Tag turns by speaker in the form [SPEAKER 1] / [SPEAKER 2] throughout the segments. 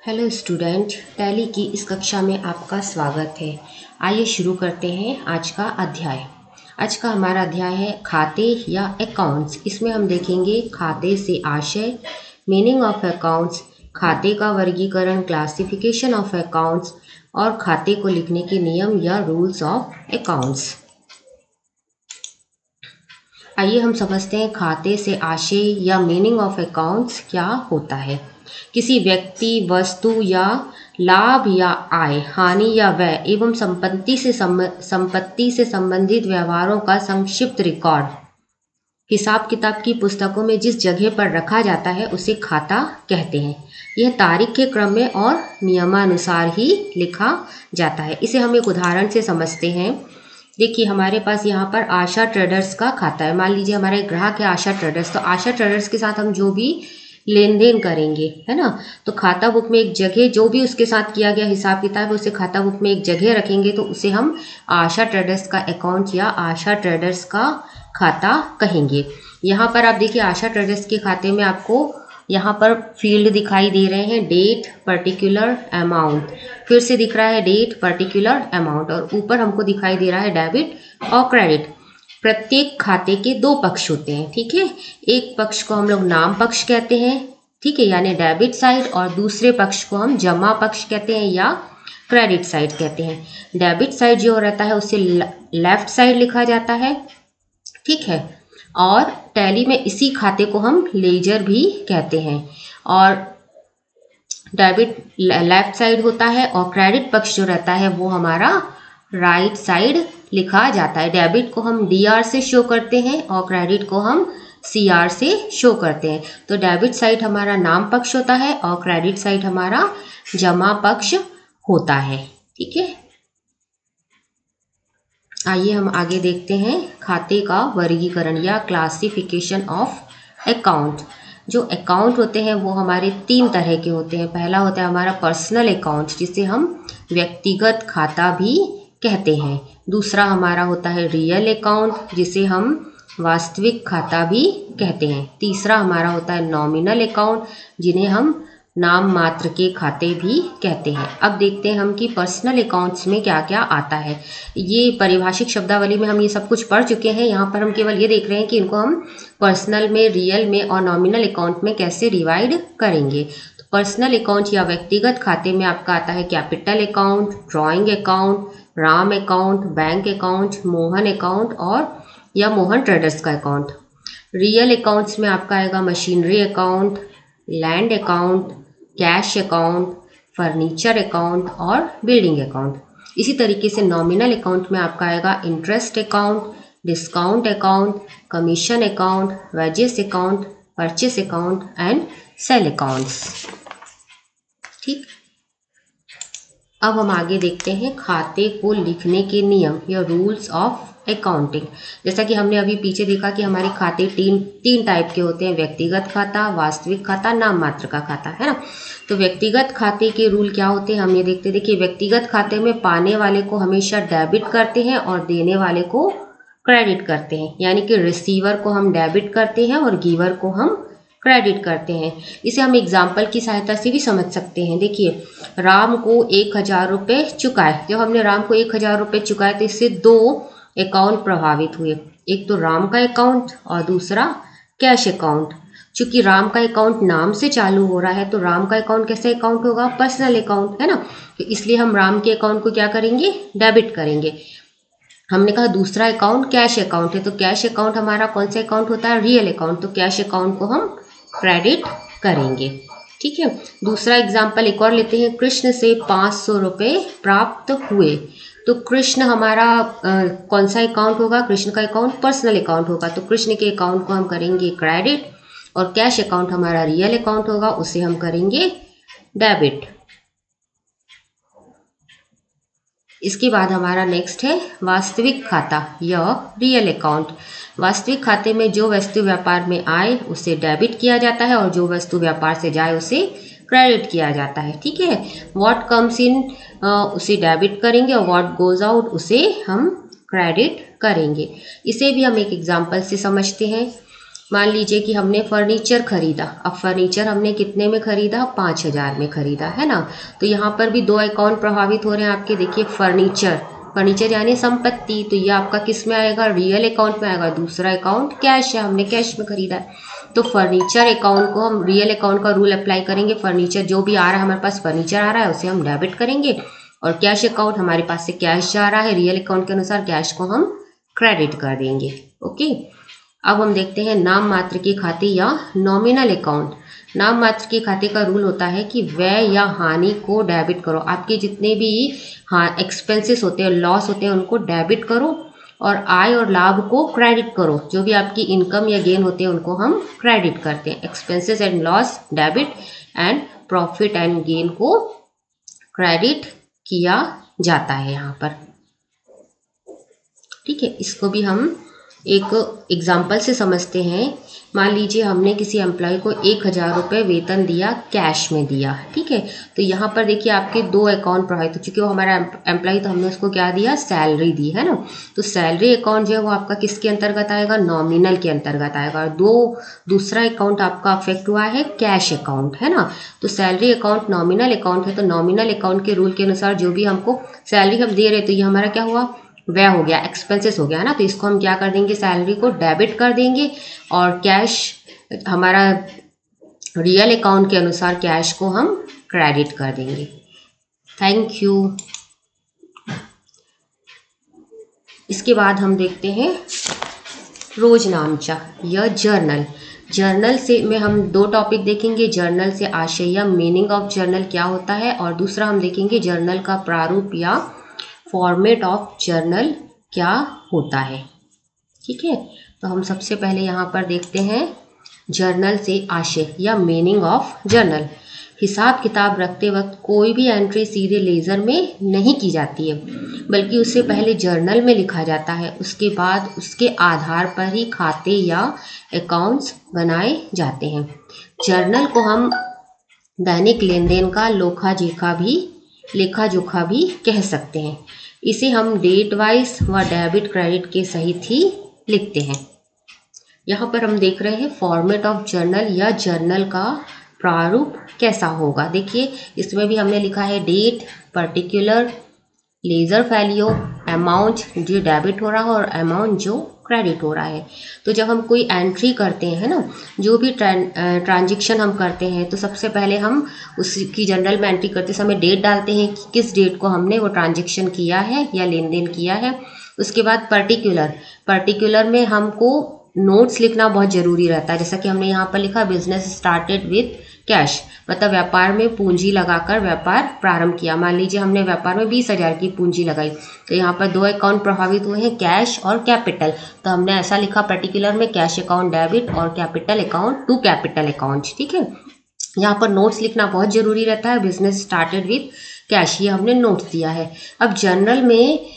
[SPEAKER 1] Hello student, tally की इस कक्षा में आपका स्वागत है। आइए शुरू करते हैं आज का अध्याय। आज का हमारा अध्याय है खाते या अकाउंट्स। इसमें हम देखेंगे खाते से आशय, मीनिंग ऑफ अकाउंट्स, खाते का वर्गीकरण, क्लासिफिकेशन ऑफ अकाउंट्स और खाते को लिखने के नियम या रूल्स ऑफ अकाउंट्स। आइए हम समझते हैं खाते से आशय या मीनिंग ऑफ अकाउंट्स क्या होता है। किसी व्यक्ति, वस्तु या लाभ या आय, हानि या व्यय एवं संपत्ति से संबंधित व्यवहारों का संक्षिप्त रिकॉर्ड हिसाब किताब की पुस्तकों में जिस जगह पर रखा जाता है उसे खाता कहते हैं। यह तारीख के क्रम में और नियमानुसार ही लिखा जाता है। इसे हम एक उदाहरण से समझते हैं। देखिए, हमारे पास यहाँ पर आशा ट्रेडर्स का खाता है। मान लीजिए हमारा एक ग्राहक है आशा ट्रेडर्स, तो आशा ट्रेडर्स के साथ हम जो भी लेन देन करेंगे, है ना, तो खाता बुक में एक जगह, जो भी उसके साथ किया गया हिसाब किताब है उसे खाता बुक में एक जगह रखेंगे, तो उसे हम आशा ट्रेडर्स का अकाउंट या आशा ट्रेडर्स का खाता कहेंगे। यहाँ पर आप देखिए, आशा ट्रेडर्स के खाते में आपको यहाँ पर फील्ड दिखाई दे रहे हैं, डेट, पर्टिकुलर, अमाउंट। फिर से दिख रहा है डेट, पर्टिकुलर, अमाउंट, और ऊपर हमको दिखाई दे रहा है डेबिट और क्रेडिट। प्रत्येक खाते के दो पक्ष होते हैं, ठीक है। एक पक्ष को हम लोग नाम पक्ष कहते हैं, ठीक है, यानी डेबिट साइड, और दूसरे पक्ष को हम जमा पक्ष कहते हैं या क्रेडिट साइड कहते हैं। डेबिट साइड जो रहता है उसे लेफ्ट साइड लिखा जाता है, ठीक है, और टैली में इसी खाते को हम लेजर भी कहते हैं। और डेबिट लेफ्ट साइड होता है और क्रेडिट पक्ष जो रहता है वो हमारा राइट साइड लिखा जाता है। डेबिट को हम DR से शो करते हैं और क्रेडिट को हम CR से शो करते हैं। तो डेबिट साइड हमारा नाम पक्ष होता है और क्रेडिट साइड हमारा जमा पक्ष होता है, ठीक है। आइए हम आगे देखते हैं खाते का वर्गीकरण या क्लासिफिकेशन ऑफ अकाउंट। जो अकाउंट होते हैं वो हमारे 3 तरह के होते हैं। पहला होता है हमारा पर्सनल अकाउंट, जिसे हम व्यक्तिगत खाता भी कहते हैं। दूसरा हमारा होता है रियल अकाउंट, जिसे हम वास्तविक खाता भी कहते हैं। तीसरा हमारा होता है नॉमिनल अकाउंट, जिन्हें हम नाम मात्र के खाते भी कहते हैं। अब देखते हैं हम कि पर्सनल अकाउंट्स में क्या क्या आता है। ये परिभाषिक शब्दावली में हम ये सब कुछ पढ़ चुके हैं। यहाँ पर हम केवल ये देख रहे हैं कि इनको हम पर्सनल में, रियल में और नॉमिनल अकाउंट में कैसे डिवाइड करेंगे। तो पर्सनल अकाउंट या व्यक्तिगत खाते में आपका आता है capital account, drawing account, Ram account, bank account, Mohan account और या मोहन ट्रेडर्स का अकाउंट। रियल अकाउंट्स में आपका आएगा machinery account, land account, cash account, furniture account और बिल्डिंग अकाउंट। इसी तरीके से नॉमिनल अकाउंट में आपका आएगा interest account, discount account, commission account, wages account, purchase account and sale accounts, ठीक। अब हम आगे देखते हैं खाते को लिखने के नियम या रूल्स ऑफ अकाउंटिंग। जैसा कि हमने अभी पीछे देखा कि हमारे खाते तीन टाइप के होते हैं, व्यक्तिगत खाता, वास्तविक खाता, नाम मात्र का खाता, है ना। तो व्यक्तिगत खाते के रूल क्या होते हैं हम ये देखते हैं। देखिए, व्यक्तिगत खाते में पाने वाले को हमेशा डेबिट करते हैं और देने वाले को क्रेडिट करते हैं, यानी कि रिसीवर को हम डेबिट करते हैं और गिवर को हम क्रेडिट करते हैं। इसे हम एग्जाम्पल की सहायता से भी समझ सकते हैं। देखिए, राम को 1000 रुपये चुकाए। जब हमने राम को 1000 रुपये चुकाए तो इससे 2 अकाउंट प्रभावित हुए, एक तो राम का अकाउंट और दूसरा कैश अकाउंट। चूंकि राम का अकाउंट नाम से चालू हो रहा है तो राम का अकाउंट कैसे अकाउंट होगा, पर्सनल अकाउंट, है ना। तो इसलिए हम राम के अकाउंट को क्या करेंगे, डेबिट करेंगे। हमने कहा दूसरा अकाउंट कैश अकाउंट है, तो कैश अकाउंट हमारा कौन सा अकाउंट होता है, रियल अकाउंट, तो कैश अकाउंट को हम क्रेडिट करेंगे, ठीक है। दूसरा एग्जाम्पल एक और लेते हैं। कृष्ण से 500 रुपये प्राप्त हुए, तो कृष्ण हमारा कौन सा अकाउंट होगा, कृष्ण का अकाउंट पर्सनल अकाउंट होगा, तो कृष्ण के अकाउंट को हम करेंगे क्रेडिट, और कैश अकाउंट हमारा रियल अकाउंट होगा, उसे हम करेंगे डेबिट। इसके बाद हमारा नेक्स्ट है वास्तविक खाता या रियल अकाउंट। वास्तविक खाते में जो वस्तु व्यापार में आए उसे डेबिट किया जाता है और जो वस्तु व्यापार से जाए उसे क्रेडिट किया जाता है, ठीक है। व्हाट कम्स इन उसे डेबिट करेंगे और व्हाट गोज आउट उसे हम क्रेडिट करेंगे। इसे भी हम एक एग्जाम्पल से समझते हैं। मान लीजिए कि हमने फर्नीचर खरीदा। अब फर्नीचर हमने कितने में खरीदा? 5,000 में खरीदा, है ना। तो यहाँ पर भी दो अकाउंट प्रभावित हो रहे हैं आपके। देखिए फर्नीचर, फर्नीचर यानी संपत्ति, तो ये आपका किस में आएगा? रियल अकाउंट में आएगा। दूसरा अकाउंट कैश है, हमने कैश में खरीदा है। तो फर्नीचर अकाउंट को हम रियल अकाउंट का रूल अप्लाई करेंगे। फर्नीचर जो भी आ रहा है हमारे पास, फर्नीचर आ रहा है, उसे हम डेबिट करेंगे। और कैश अकाउंट, हमारे पास से कैश जा रहा है, रियल अकाउंट के अनुसार कैश को हम क्रेडिट कर देंगे। ओके, अब हम देखते हैं नाम मात्र के खाते या नॉमिनल अकाउंट। नाम मात्र के खाते का रूल होता है कि व्यय या हानि को डेबिट करो। आपके जितने भी एक्सपेंसेस होते हैं, लॉस होते हैं, उनको डेबिट करो और आय और लाभ को क्रेडिट करो। जो भी आपकी इनकम या गेन होते हैं उनको हम क्रेडिट करते हैं। Expenses and loss debit and profit and gain को क्रेडिट किया जाता है यहाँ पर। ठीक है, इसको भी हम एक एग्जाम्पल से समझते हैं। मान लीजिए हमने किसी एम्प्लॉय को 1,000 रुपये वेतन दिया, कैश में दिया। ठीक है, तो यहाँ पर देखिए आपके दो अकाउंट प्रभावित हो चुके। वो हमारा एम्प्लॉय, तो हमने उसको क्या दिया? सैलरी दी, है ना। तो सैलरी अकाउंट जो है वो आपका किसके अंतर्गत आएगा? नॉमिनल के अंतर्गत आएगा। और दूसरा अकाउंट आपका अफेक्ट हुआ है कैश अकाउंट, है ना। तो सैलरी अकाउंट नॉमिनल अकाउंट है, तो नॉमिनल अकाउंट के रूल के अनुसार जो भी हमको सैलरी हम दे रहे, तो ये हमारा क्या हुआ? व्यय हो गया, एक्सपेंसेस हो गया, है ना। तो इसको हम क्या कर देंगे? सैलरी को डेबिट कर देंगे और कैश, हमारा रियल अकाउंट के अनुसार कैश को हम क्रेडिट कर देंगे। Thank you. इसके बाद हम देखते हैं रोजनामचा या जर्नल। जर्नल से में हम दो टॉपिक देखेंगे। जर्नल से आशय या मीनिंग ऑफ जर्नल क्या होता है, और दूसरा हम देखेंगे जर्नल का प्रारूप या फॉर्मेट ऑफ जर्नल क्या होता है। ठीक है, तो हम सबसे पहले यहाँ पर देखते हैं जर्नल से आशय या मीनिंग ऑफ जर्नल। हिसाब किताब रखते वक्त कोई भी एंट्री सीधे लेजर में नहीं की जाती है, बल्कि उससे पहले जर्नल में लिखा जाता है। उसके बाद उसके आधार पर ही खाते या अकाउंट्स बनाए जाते हैं। जर्नल को हम दैनिक लेन देन का लेखा जोखा भी कह सकते हैं। इसे हम डेट वाइज व डेबिट क्रेडिट के सहित ही लिखते हैं। यहाँ पर हम देख रहे हैं फॉर्मेट ऑफ जर्नल या जर्नल का प्रारूप कैसा होगा। देखिए इसमें भी हमने लिखा है डेट, पर्टिकुलर, लेजर फैलियो, अमाउंट जो डेबिट हो रहा है और अमाउंट जो क्रेडिट हो रहा है। तो जब हम कोई एंट्री करते हैं ना, जो भी ट्रांजेक्शन हम करते हैं, तो सबसे पहले हम उसकी जनरल में एंट्री करते समय डेट डालते हैं कि किस डेट को हमने वो ट्रांजेक्शन किया है या लेन देन किया है। उसके बाद पर्टिकुलर में हमको नोट्स लिखना बहुत ज़रूरी रहता है। जैसा कि हमने यहाँ पर लिखा बिजनेस स्टार्टेड विथ कैश, मतलब व्यापार में पूंजी लगाकर व्यापार प्रारंभ किया। मान लीजिए हमने व्यापार में 20,000 की पूंजी लगाई, तो यहाँ पर दो अकाउंट प्रभावित हुए हैं, कैश और कैपिटल। तो हमने ऐसा लिखा पर्टिकुलर में कैश अकाउंट डेबिट और capital account to capital account. ठीक है, यहाँ पर नोट्स लिखना बहुत जरूरी रहता है। बिजनेस स्टार्टेड विथ कैश, ये हमने नोट्स दिया है। अब जर्नल में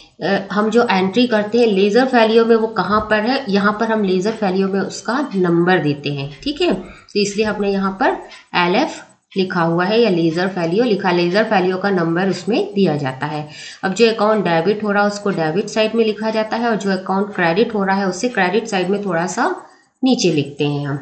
[SPEAKER 1] हम जो एंट्री करते हैं लेजर फैलियो में, वो कहाँ पर है? यहाँ पर हम लेजर फैलियो में उसका नंबर देते हैं। ठीक है, तो इसलिए हमने यहाँ पर LF लिखा हुआ है या लेजर फैलियो लिखा। लेजर फैलियो का नंबर उसमें दिया जाता है। अब जो अकाउंट डेबिट हो रहा है उसको डेबिट साइड में लिखा जाता है, और जो अकाउंट क्रेडिट हो रहा है उससे क्रेडिट साइड में थोड़ा सा नीचे लिखते हैं हम।